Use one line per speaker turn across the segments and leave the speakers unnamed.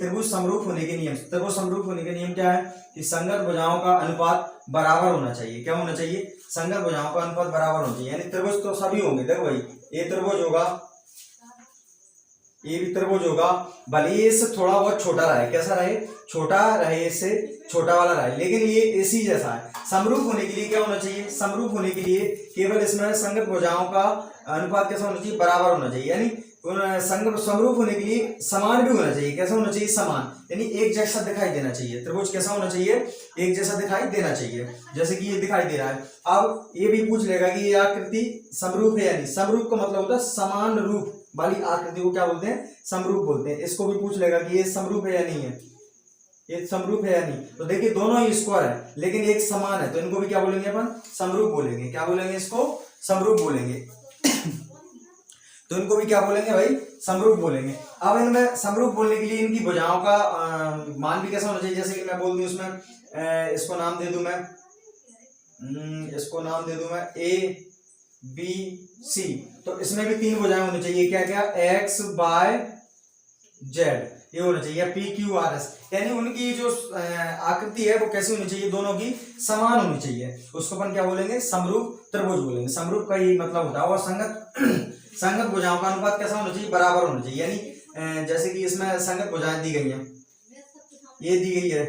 त्रिभुज समरूप होने के नियम। त्रिभुज समरूप होने के नियम क्या है कि संगत भुजाओं का अनुपात बराबर होना चाहिए। क्या होना चाहिए? संगत भुजाओं का अनुपात बराबर होना चाहिए। यानी त्रिभुज तो सभी होंगे। देखो भाई, ये त्रिभुज होगा, ये भी त्रिभुज होगा, भले इससे थोड़ा बहुत छोटा रहे। कैसा रहे? छोटा रहे, इससे छोटा वाला रहे, लेकिन ये इसी जैसा है। समरूप होने के लिए क्या होना चाहिए? समरूप होने के लिए केवल इसमें संगत भुजाओं का अनुपात कैसा होना चाहिए? बराबर होना चाहिए। यानी समरूप होने के लिए समान भी होना चाहिए। कैसा होना चाहिए? समान, यानी एक जैसा दिखाई देना चाहिए। त्रिभुज कैसा होना चाहिए? एक जैसा दिखाई देना चाहिए, जैसे कि ये दिखाई दे रहा है। अब ये भी पूछ लेगा कि ये आकृति समरूप है या नहीं। समरूप का मतलब होता है समान रूप वाली आकृति को क्या बोलते हैं? समरूप बोलते हैं। इसको भी पूछ लेगा कि ये समरूप है या नहीं है, ये समरूप है या नहीं। तो देखिए दोनों ही स्क्वायर है लेकिन एक समान है, तो इनको भी क्या बोलेंगे अपन? समरूप बोलेंगे। क्या बोलेंगे? इसको समरूप बोलेंगे। तो इनको भी क्या बोलेंगे भाई? समरूप बोलेंगे। अब इनमें समरूप बोलने के लिए इनकी भुजाओं का मान भी कैसा होना चाहिए? जैसे कि मैं बोल दूं उसमें इसको नाम दे दूं मैं, इसको नाम दे दूं मैं ए बी सी। तो इसमें भी तीन भुजाएं होनी चाहिए। क्या क्या? एक्स वाई जेड, ये होना चाहिए। पी क्यू आर एस, यानी उनकी जो आकृति है वो कैसी होनी चाहिए? दोनों की समान होनी चाहिए। उसको अपन क्या बोलेंगे? समरूप त्रिभुज बोलेंगे। समरूप का यही मतलब होता है। और संगत भुजाओं का अनुपात कैसा होना चाहिए? बराबर होना चाहिए। यानी जैसे कि इसमें संगत भुजाएं दी गई हैं, ये दी गई है,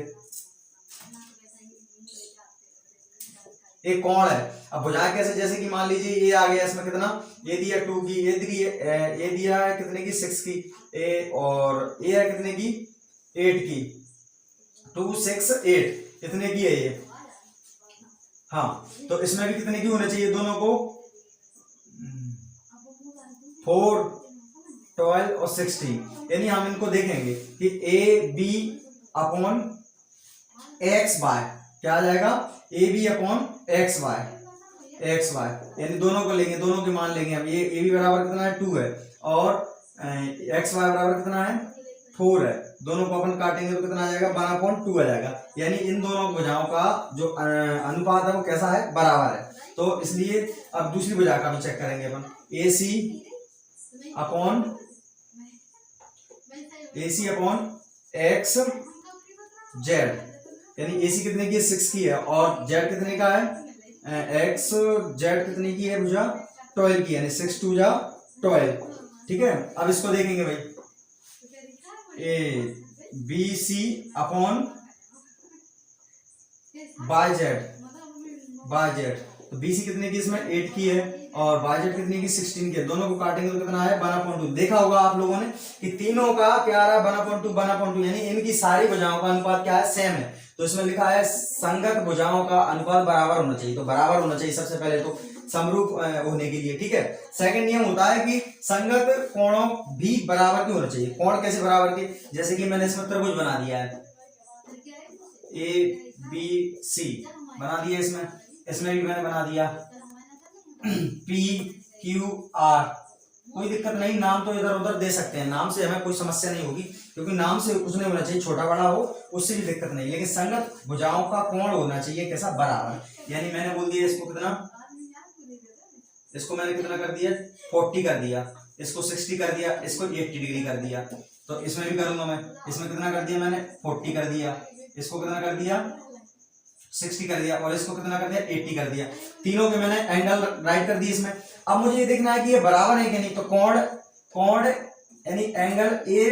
एक कोण है। अब भुजाएं कैसे? जैसे कि मान लीजिए ये आ गया, इसमें कितना? ये दिया 2 की, ये दिया है कितने की? 6 की, और ये है कितने की? 8 की। 2 6 8 कितने की है ये? हाँ, तो इसमें भी कितने की होना चाहिए? दोनों को 4 12 और 16। यानी हम इनको देखेंगे कि A B upon X Y क्या आ जाएगा? A B upon X Y, यानी दोनों को लेंगे, दोनों के मान लेंगे हम। ये ए बी बराबर कितना है? 2 है, और एक्स वाई बराबर कितना है? 4 है। दोनों को अपन काटेंगे तो कितना आ जाएगा? 1/2 आ जाएगा। यानी इन दोनों भुजाओं का जो अनुपात है वो कैसा है? बराबर है। तो इसलिए अब दूसरी भुजा का भी चेक करेंगे अपन। ए सी अपॉन एक्स जेड, यानी ए सी कितने की है? 6 की है, और जेड कितने का है? एक्स जेड कितने की है भुजा? 12 की, यानी 6 2 जा 12। ठीक है, अब इसको देखेंगे भाई। A B C upon by Z, तो बी सी कितने की? इसमें 8 की है, और बाय जेड कितने की? 16 की है। दोनों को काटेंगे तो कितना है? 1/2। देखा होगा आप लोगों ने कि तीनों का क्या आ रहा है? 1/2, यानी इनकी सारी भुजाओं का अनुपात क्या है? सेम है। तो इसमें लिखा है संगत भुजाओं का अनुपात बराबर होना चाहिए। तो बराबर होना चाहिए सबसे पहले तो समरूप होने के लिए। ठीक है, सेकंड नियम होता है कि संगत कोणों भी बराबर के होना चाहिए। कोण कैसे बराबर के? जैसे कि मैंने इसमें त्रिभुज बना दिया है, ए बी सी बना दिया, इसमें भी मैंने बना दिया पी क्यू आर। कोई दिक्कत नहीं, नाम तो इधर उधर दे सकते हैं, नाम से हमें कोई समस्या नहीं होगी, क्योंकि नाम से कुछ नहीं होना चाहिए, छोटा बड़ा हो उससे भी दिक्कत नहीं। लेकिन संगत भुजाओं का कोण होना चाहिए कैसा? बराबर। यानी मैंने बोल दिया इसको कितना, इसको मैंने कितना कर दिया? 40 कर दिया, इसको 60 कर दिया, इसको 80 डिग्री कर दिया। तो इसमें भी करूंगा मैं, इसमें कितना कर दिया मैंने? 40 कर दिया, इसको कितना कर दिया? 60 कर दिया, और इसको कितना कर दिया? 80 कर दिया। तीनों के मैंने एंगल राइट कर दिए इसमें। अब मुझे ये देखना है कि ये बराबर है कि नहीं। तो कोण यानी एंगल ए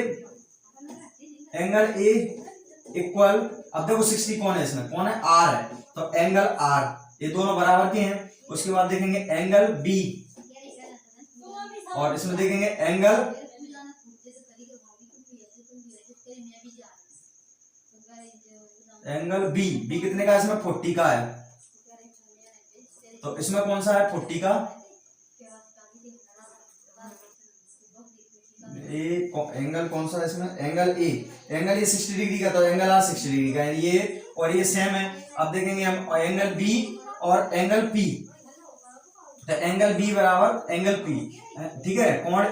इक्वल, अब देखो 60 कौन है? इसमें कौन है? आर है, तो एंगल आर, ये दोनों बराबर के हैं। उसके बाद देखेंगे एंगल बी, और इसमें देखेंगे एंगल बी कितने का है? इसमें 40 का है, तो इसमें कौन सा है? 40 का। एंगल कौन सा है इसमें? एंगल ए 60 डिग्री का, तो एंगल आर 60 डिग्री का है ये, और ये सेम है। अब देखेंगे हम एंगल बी और एंगल पी, तो एंगल बी बराबर एंगल पी, ठीक है, कोण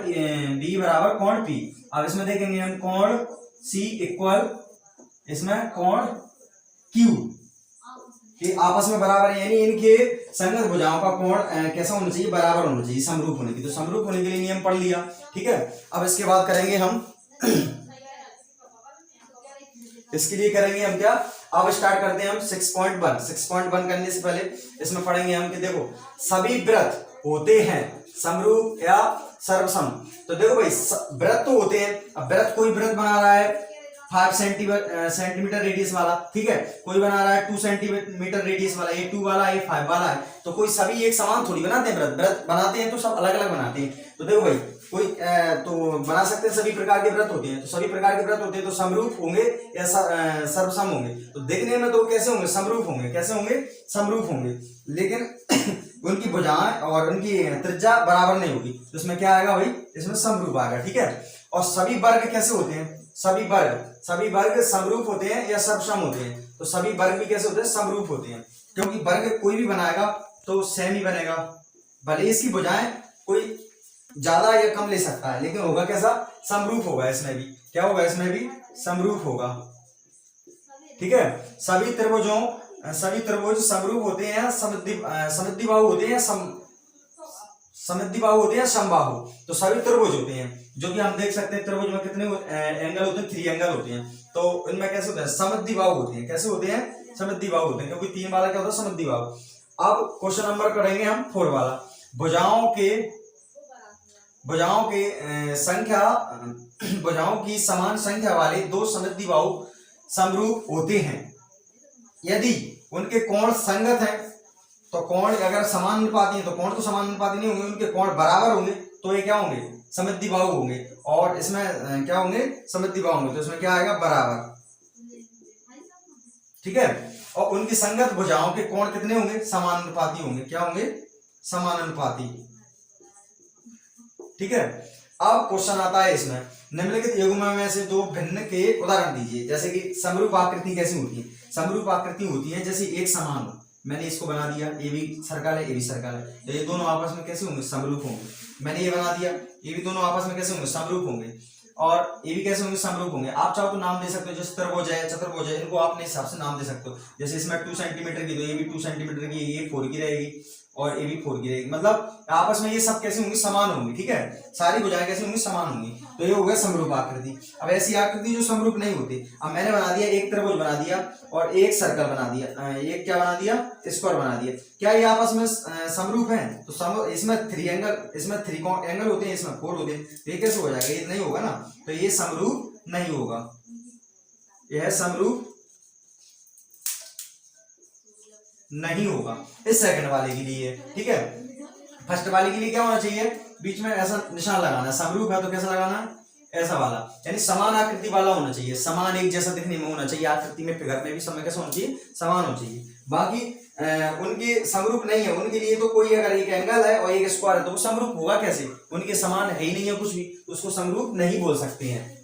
बी बराबर कोण पी। अब इसमें देखेंगे हम कोण सी इक्वल, इसमें कोण क्यू, ये आपस में बराबर है, यानी इनके संगत भुजाओं का कोण कैसा होना चाहिए? बराबर होना चाहिए, समरूप होने की। तो समरूप होने के लिए नियम पढ़ लिया। ठीक है, अब इसके बाद करेंगे हम इसके लिए करेंगे हम क्या, अब स्टार्ट करते हैं हम 6.1। 6.1 करने से पहले इसमें पढ़ेंगे हम कि देखो सभी वृत्त होते हैं समरूप या सर्वसम। तो देखो भाई वृत्त तो होते हैं, अब वृत्त कोई वृत्त बना रहा है 5 सेंटीमीटर रेडियस वाला, ठीक है, कोई बना रहा है 2 सेंटीमीटर रेडियस वाला, ये 2 वाला, ये 5 वाला है, तो कोई सभी एक समान थोड़ी बनाते हैं, वृत्त वृत्त बनाते हैं तो सब अलग अलग बनाते हैं। तो देखो भाई कोई तो बना सकते हैं, सभी प्रकार के वृत्त होते हैं, तो सभी प्रकार के वृत्त होते हैं तो समरूप होंगे या सर्वसम होंगे। तो देखने में तो कैसे होंगे, समरूप होंगे, कैसे होंगे, समरूप होंगे, लेकिन उनकी भुजाएं और उनकी त्रिज्या बराबर नहीं होगी, तो इसमें क्या आएगा भाई, इसमें समरूप आएगा, ठीक है। और सभी वर्ग कैसे होते हैं, सभी वर्ग समरूप होते हैं या सर्वसम होते हैं, तो सभी वर्ग भी कैसे होते हैं, समरूप होते हैं, क्योंकि वर्ग कोई भी बनाएगा तो सेम ही बनेगा, भले इसकी भुजाएं कोई ज्यादा या कम ले सकता है, लेकिन होगा कैसा, समरूप होगा, इसमें भी क्या होगा, इसमें भी समरूप होगा, ठीक है। सभी त्रिभुज समरूप होते हैं, समद्विबाहु होते हैं, समद्विबाहु होते हैं, समबाहु। तो सभी त्रिभुज होते हैं, जो कि हम देख सकते हैं त्रिभुज में कितने एंगल होते हैं, 3 एंगल होते हैं, तो इनमें कैसे होते हैं, समद्विबाहु होते हैं, कैसे होते हैं, समद्विबाहु होते हैं, क्योंकि 3 वाला क्या होता है, समद्विबाहु। अब क्वेश्चन नंबर करेंगे हम 4 वाला, भुजाओं की समान संख्या वाले 2 समद्विबाहु समरूप होते हैं यदि उनके कोण संगत हैं। तो कोण अगर समान अनुपाती है तो कोण तो समान अनुपाती नहीं होंगे, उनके कोण बराबर होंगे तो ये क्या होंगे, समद्विबाहु होंगे, और इसमें क्या होंगे, समद्विबाहु होंगे, तो इसमें क्या आएगा, बराबर, ठीक है। और उनकी संगत भुजाओं के कोण कितने होंगे, समानुपाती होंगे, क्या होंगे, समानुपाती, ठीक है। अब क्वेश्चन आता है इसमें, निम्नलिखित युग्म में से 2 भिन्न के उदाहरण दीजिए। जैसे कि समरूप आकृति कैसी होती है, समरूप आकृति होती है जैसे एक समान हो, मैंने इसको बना दिया, ये भी सर्कल है, ये भी सर्कल है, तो ये दोनों आपस में कैसे होंगे, समरूप होंगे। मैंने ये बना दिया, ये भी दोनों आपस में कैसे होंगे, समरूप होंगे, और ये भी कैसे होंगे, समरूप होंगे। आप चाहो तो नाम दे सकते हो, जैसे त्रिभुज है, चतुर्भुज है, इनको अपने हिसाब से नाम दे सकते हो। जैसे इसमें 2 सेंटीमीटर की, तो ये भी 2 सेंटीमीटर की, ये 4 की रहेगी, और ये भी 4 की रहेगी, मतलब आपस में ये सब कैसे होंगी, समान होंगी, ठीक है, सारी भुजाएं कैसे होंगी, समान होंगी, तो ये हो गया समरूप आकृति। अब ऐसी आकृति जो समरूप नहीं होती, अब मैंने बना दिया एक त्रिभुज बना दिया और एक सर्कल बना दिया, एक क्या बना दिया, स्क्वायर बना दिया, क्या ये आपस में समरूप हैं, तो इसमें 3 एंगल, इसमें 3 एंगल होते हैं, इसमें 4 होते हैं, तो ये कैसे हो जाएगा, ये नहीं होगा ना, तो ये समरूप नहीं होगा, यह समरूप नहीं होगा। इस सेकंड वाले के लिए, ठीक है, फर्स्ट वाले के लिए क्या होना चाहिए, बीच में ऐसा निशान लगाना है, समरूप है तो कैसा लगाना है, ऐसा वाला, यानी समान आकृति वाला होना चाहिए, समान एक जैसा दिखने में होना चाहिए, आकृति में, फिगर में भी सब में कैसा होना चाहिए, समान होना चाहिए। बाकी उनके समरूप नहीं है, उनके लिए तो कोई अगर एक एंगल है और एक स्क्वायर है तो वो समरूप होगा कैसे, उनके समान है ही नहीं है कुछ भी, तो उसको समरूप नहीं बोल सकते हैं।